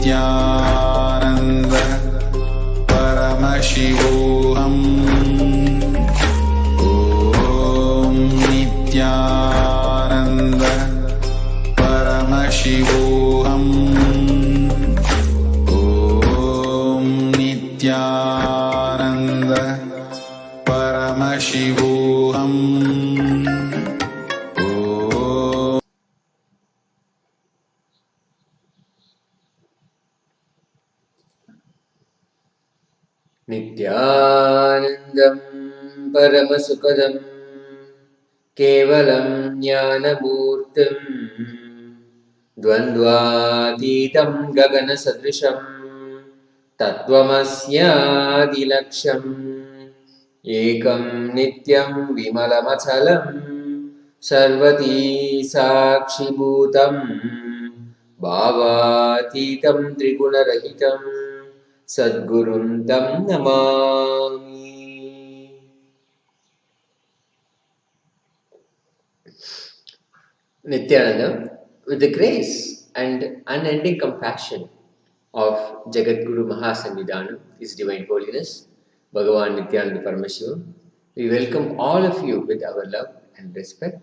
Nithyananda Paramashivoham. Om Nithyananda Paramashivoham. Om Nithyananda Paramashivoham. Nithyanandam Paramasukadam Kevalam Jnanamurtim Dvandvatitam Gagana Sadrisham Tattvamasyaadilaksham Ekam Nityam Vimalamachalam Sarvati Sakshibhutam Bhavatitam Trigunarahitam Sadgurum Tam Namami. Nithyananda, with the grace and unending compassion of Jagadguru Mahasannidhanam, His Divine Holiness, Bhagavan Nithyananda Paramashivam, we welcome all of you with our love and respect.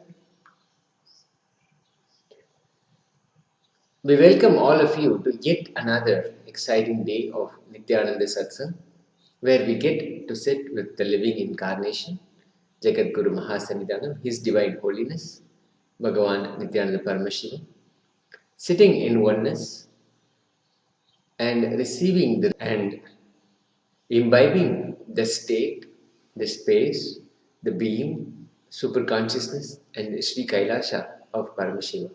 We welcome all of you to yet another exciting day of Nithyananda Satsang, where we get to sit with the living incarnation, Jagadguru Mahasannidhanam, His Divine Holiness, Bhagavan Nithyananda Paramashivam, sitting in oneness and receiving and imbibing the state, the space, the being, superconsciousness and Sri KAILASA of Paramashiva,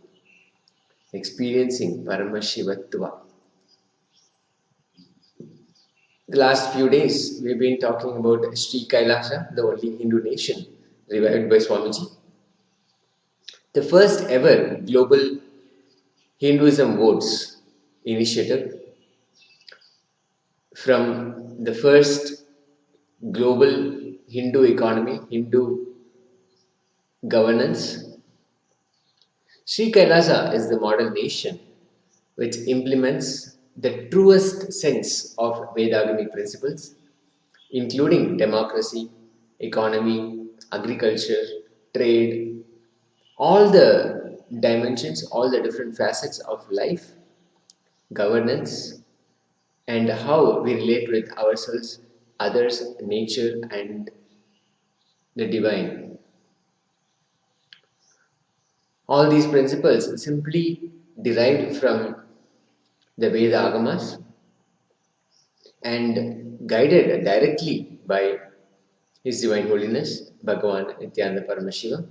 experiencing Paramashivatva. The last few days we've been talking about Sri KAILASA, the only Hindu nation revived by Swamiji. The first ever global Hinduism votes initiative from the first global Hindu economy, Hindu governance. Sri KAILASA is the model nation which implements the truest sense of Vedagamic principles, including democracy, economy, agriculture, trade, all the dimensions, all the different facets of life, governance, and how we relate with ourselves, others, nature, and the divine. All these principles simply derived from the Veda Agamas and guided directly by His Divine Holiness, Bhagavan Nithyananda Paramashivam,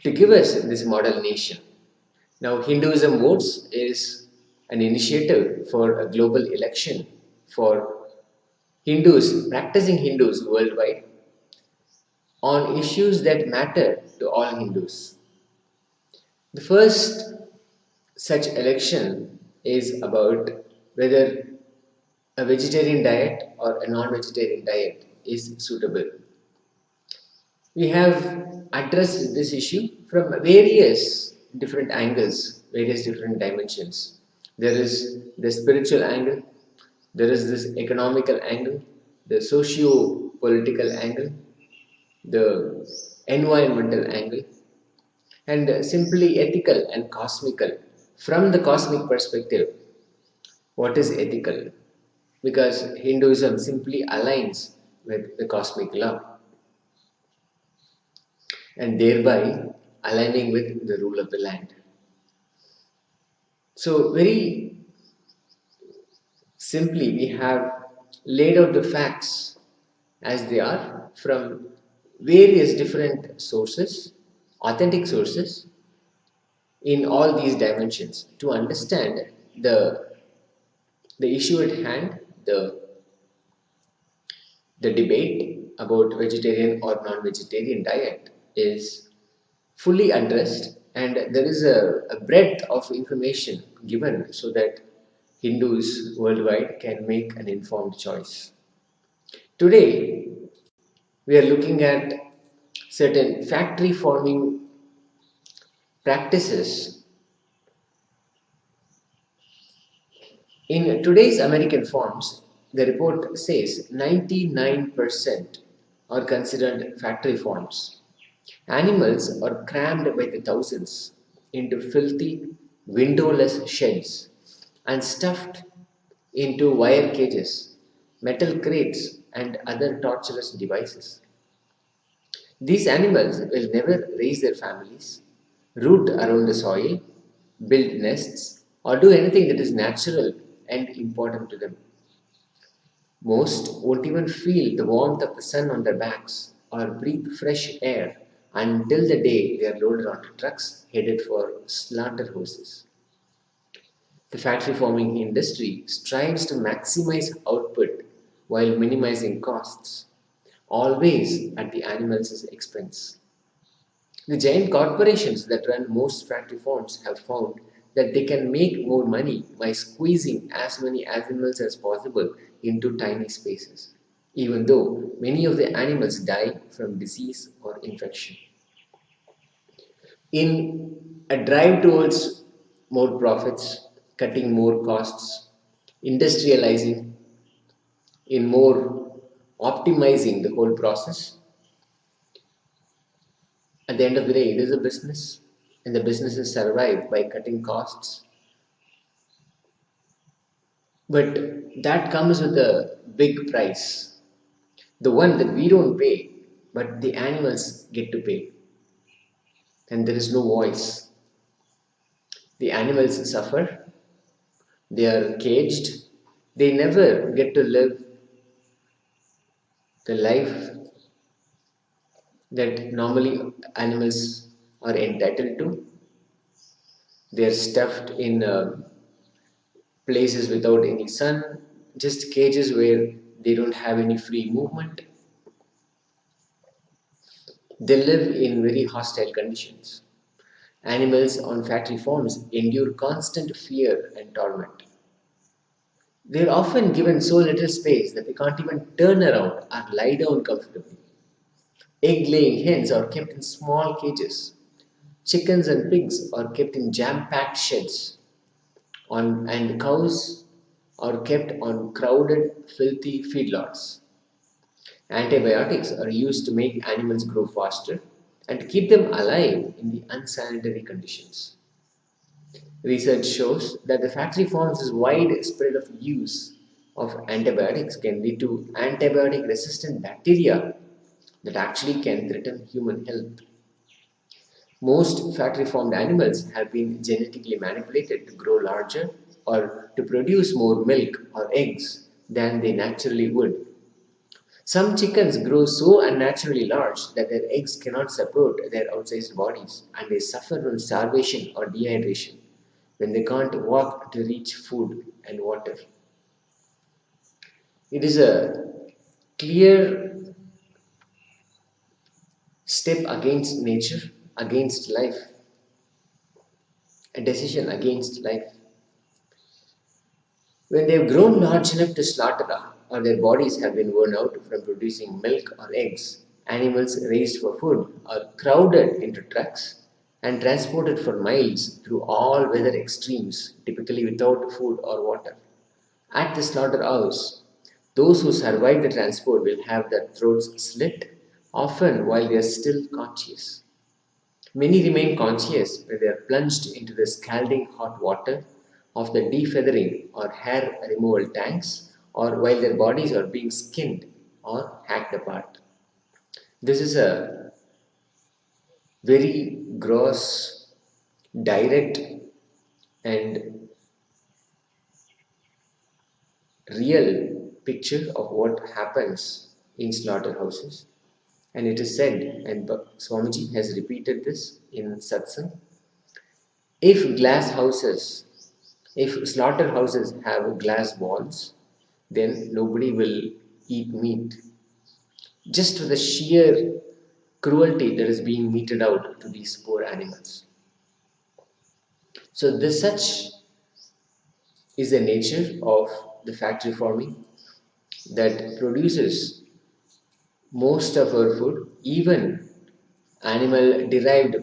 to give us this model nation. Now, Hinduism Votes is an initiative for a global election for Hindus, practicing Hindus worldwide, on issues that matter to all Hindus. The first such election is about whether a vegetarian diet or a non-vegetarian diet is suitable. We have addressed this issue from various different angles, various different dimensions. There is the spiritual angle, there is this economical angle, the socio-political angle, the environmental angle, and simply ethical and cosmical. From the cosmic perspective, what is ethical? Because Hinduism simply aligns with the cosmic law and thereby aligning with the rule of the land. So very simply, we have laid out the facts as they are from various different sources, authentic sources, in all these dimensions to understand the issue at hand, the debate about vegetarian or non-vegetarian diet is fully addressed, and there is a breadth of information given so that Hindus worldwide can make an informed choice. Today, we are looking at certain factory forming practices In today's American farms, the report says 99% are considered factory farms. Animals are crammed by the thousands into filthy, windowless sheds and stuffed into wire cages, metal crates, and other torturous devices. These animals will never raise their families, root around the soil, build nests, or do anything that is natural and important to them. Most won't even feel the warmth of the sun on their backs or breathe fresh air until the day they are loaded onto trucks headed for slaughterhouses. The factory farming industry strives to maximize output while minimizing costs, always at the animals' expense. The giant corporations that run most factory farms have found that they can make more money by squeezing as many animals as possible into tiny spaces, even though many of the animals die from disease or infection. In a drive towards more profits, cutting more costs, industrializing, in more optimizing the whole process, at the end of the day, it is a business, and the businesses survive by cutting costs. But that comes with a big price, the one that we don't pay, but the animals get to pay, and there is no voice. The animals suffer, they are caged, they never get to live the life that normally animals are entitled to. They are stuffed in places without any sun, just cages where they don't have any free movement. They live in very hostile conditions. Animals on factory farms endure constant fear and torment. They are often given so little space that they can't even turn around or lie down comfortably. Egg laying hens are kept in small cages. Chickens and pigs are kept in jam packed sheds, and cows are kept on crowded, filthy feedlots. Antibiotics are used to make animals grow faster and to keep them alive in the unsanitary conditions. Research shows that the factory farms' wide spread of use of antibiotics can lead to antibiotic resistant bacteria that actually can threaten human health. Most factory farmed animals have been genetically manipulated to grow larger or to produce more milk or eggs than they naturally would. Some chickens grow so unnaturally large that their eggs cannot support their outsized bodies and they suffer from starvation or dehydration when they can't walk to reach food and water. It is a clear step against nature, against life, a decision against life. When they have grown large enough to slaughter or their bodies have been worn out from producing milk or eggs, animals raised for food are crowded into trucks and transported for miles through all weather extremes, typically without food or water. At the slaughterhouse, those who survive the transport will have their throats slit, often while they are still conscious. Many remain conscious when they are plunged into the scalding hot water of the defeathering or hair removal tanks or while their bodies are being skinned or hacked apart. This is a very gross, direct, and real picture of what happens in slaughterhouses. And it is said, and Swamiji has repeated this in satsang, if glass houses, if slaughterhouses have glass walls, then nobody will eat meat. Just for the sheer cruelty that is being meted out to these poor animals. So this such is the nature of the factory farming that produces most of our food, even animal derived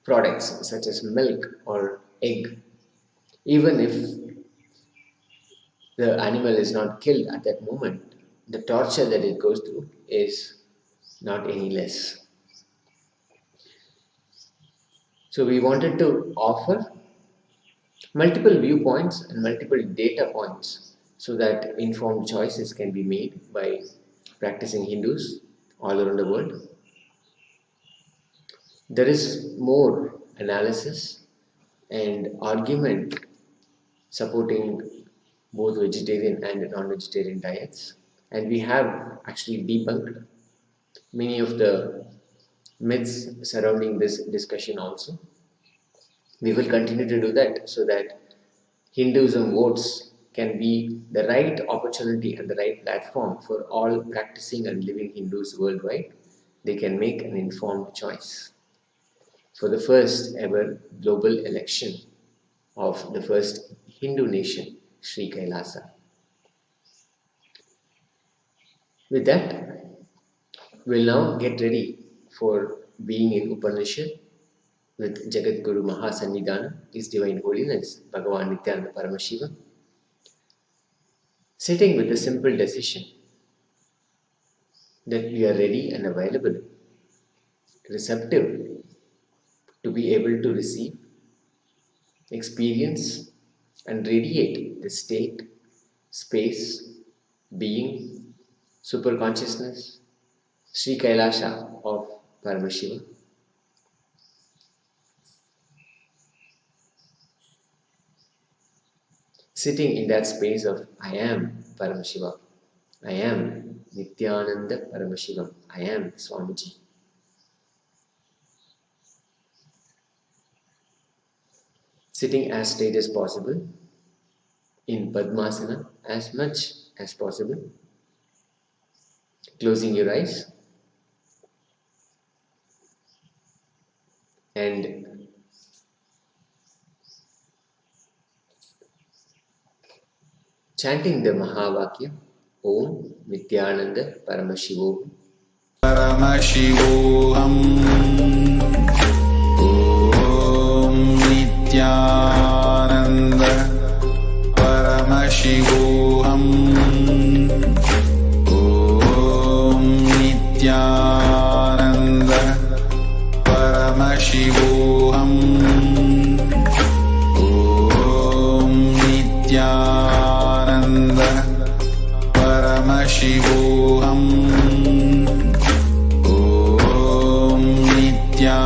products such as milk or egg. Even if the animal is not killed at that moment, the torture that it goes through is not any less. So we wanted to offer multiple viewpoints and multiple data points so that informed choices can be made by practicing Hindus all around the world. There is more analysis and argument supporting both vegetarian and non-vegetarian diets, and we have actually debunked many of the myths surrounding this discussion also. We will continue to do that so that Hinduism votes can be the right opportunity and the right platform for all practicing and living Hindus worldwide. They can make an informed choice for the first ever global election of the first Hindu nation, Sri KAILASA. With that, we'll now get ready for being in Upanishad with Jagat Guru Mahasannidhanam, His Divine Holiness Bhagavan Nithyananda Paramashivam, sitting with a simple decision that we are ready and available, receptive to be able to receive, experience and radiate the state, space, being, superconsciousness, Sri KAILASA of Paramashivam. Sitting in that space of I am Paramashiva, I am Nithyananda Paramashivam, I am Swamiji. Sitting as straight as possible, in Padmasana as much as possible, closing your eyes and chanting the Mahavakya, Om Nithyananda Paramashivoham. Paramashivoham. Om Nithyananda Paramashivoham. Om Nithyananda Paramashivoham. Om Nithyananda Paramashivoham. Om Nithyananda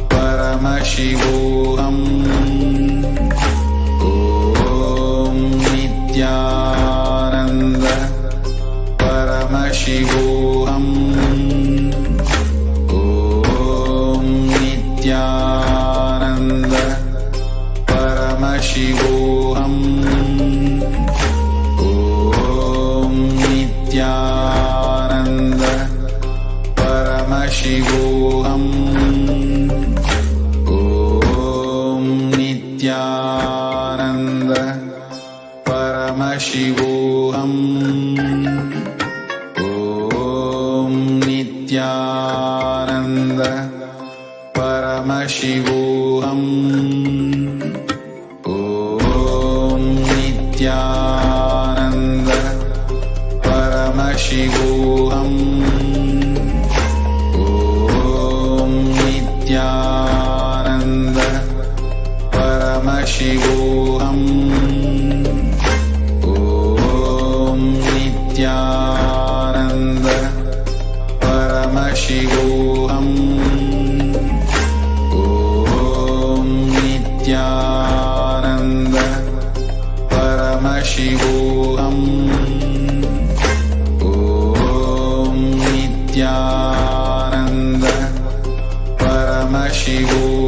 Paramashivoham. Om Nithyananda Paramashivoham. Om Nithyananda Paramashivoham. Om Nithyananda Paramashivoham. Om Nithyananda Paramashivoham. Om Nithyananda Paramashivoham. Om Nithyananda Paramashivoham. Om Nithyananda Paramashivoham. Om Nithyananda Paramashivoham. Om Nithyananda Paramashivoham. Om Nithyananda Paramashivoham.